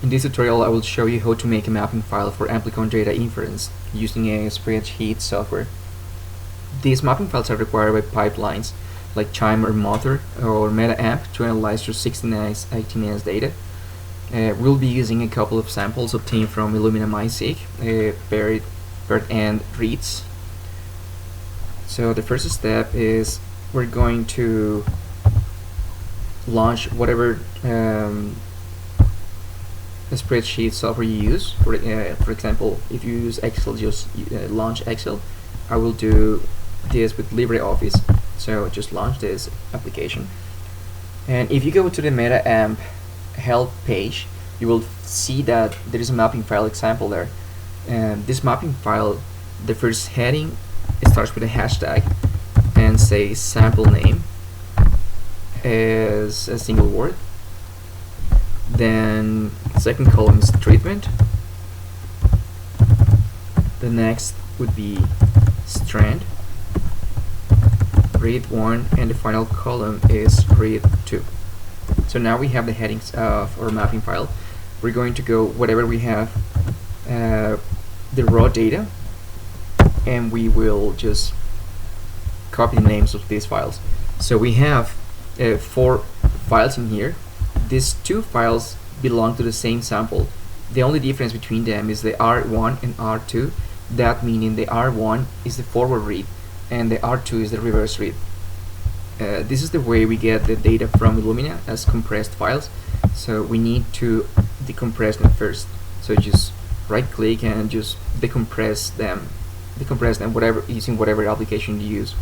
In this tutorial, I will show you how to make a mapping file for amplicon data inference using a spreadsheet software. These mapping files are required by pipelines like QIIME or MOTHUR or MetaAmp to analyze your 16x, 18x data. We'll be using a couple of samples obtained from Illumina MySeq, paired and reads. So the first step is we're going to launch whatever the spreadsheet software you use. For example, if you use Excel, just launch Excel. I will do this with LibreOffice, so just launch this application. And if you go to the MetaAmp help page, you will see that there is a mapping file example there. And this mapping file, the first heading, it starts with a hashtag and say sample name as a single word. Then second column is treatment. The next would be strand, read 1, and the final column is read 2. So now we have the headings of our mapping file. We're going to go whatever we have the raw data, and we will just copy the names of these files. So we have 4 files in here. These 2 files belong to the same sample. The only difference between them is the R1 and R2. That meaning the R1 is the forward read and the R2 is the reverse read. This is the way we get the data from Illumina as compressed files. So we need to decompress them first. So just right click and just decompress them whatever, using whatever application you use.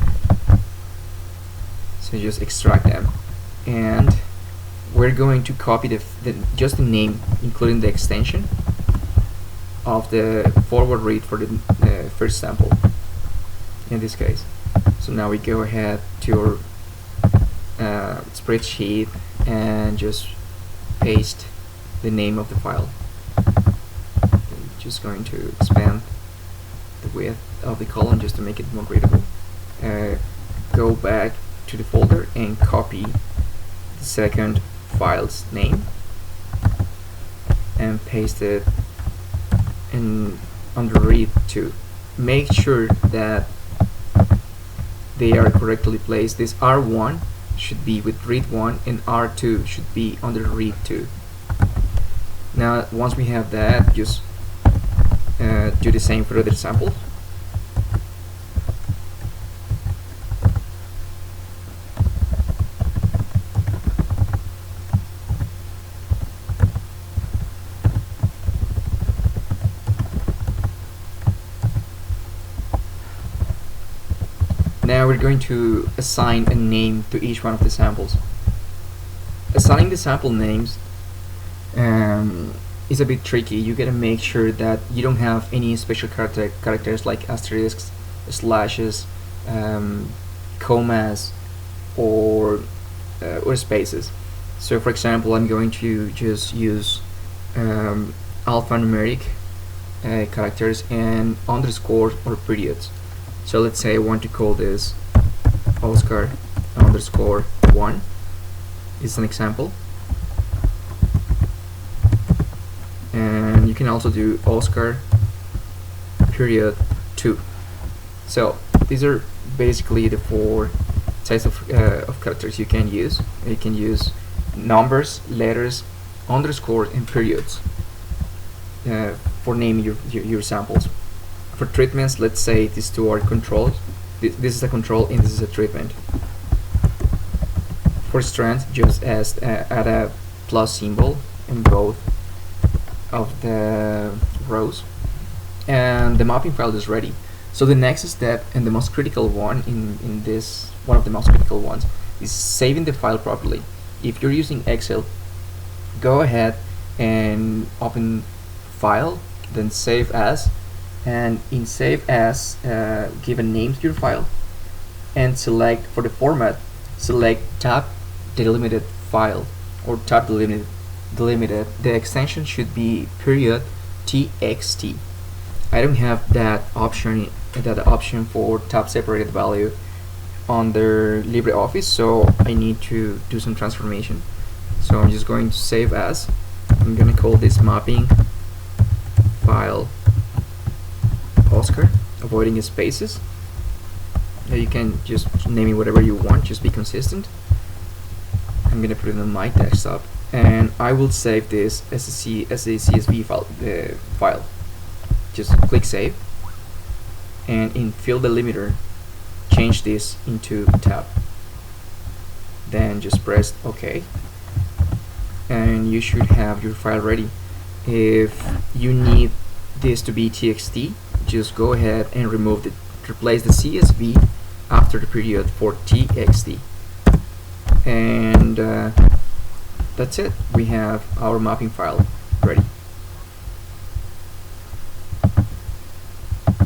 So just extract them, and we're going to copy just the name, including the extension of the forward read for the first sample in this case. So now we go ahead to our spreadsheet and just paste the name of the file. I'm just going to expand the width of the column just to make it more readable. Go back to the folder and copy the second file's name and paste it in under read 2. Make sure that they are correctly placed. This R1 should be with read 1 and R2 should be under read 2. Now once we have that, just do the same for other samples. Now we're going to assign a name to each one of the samples. Assigning the sample names is a bit tricky. You gotta make sure that you don't have any special characters like asterisks, slashes, commas, or spaces. So for example, I'm going to just use alphanumeric characters and underscores or periods. So let's say I want to call this Oscar underscore 1. It's an example. And you can also do Oscar period 2. So these are basically the 4 types of characters you can use. You can use numbers, letters, underscores, and periods for naming your samples. For treatments, let's say these 2 are controls. This is a control and this is a treatment. For strands, just add a plus symbol in both of the rows, and the mapping file is ready. So the next step, and the most critical one in this, one of the most critical ones, is saving the file properly. If you're using Excel, go ahead and open File, then Save As, and in Save As, give a name to your file, and select, for the format, select tab delimited file or tab delimited. The extension should be period txt. I don't have that option for tab separated value under LibreOffice, so I need to do some transformation. So I'm just going to save as, I'm gonna call this mapping file Oscar, avoiding spaces. You can just name it whatever you want, just be consistent. I'm gonna put it on my desktop, and I will save this as a CSV file. Just click save, and in field delimiter, change this into tab. Then just press OK, and you should have your file ready. If you need this to be TXT, just go ahead and replace the CSV after the period for TXT. And that's it. We have our mapping file ready.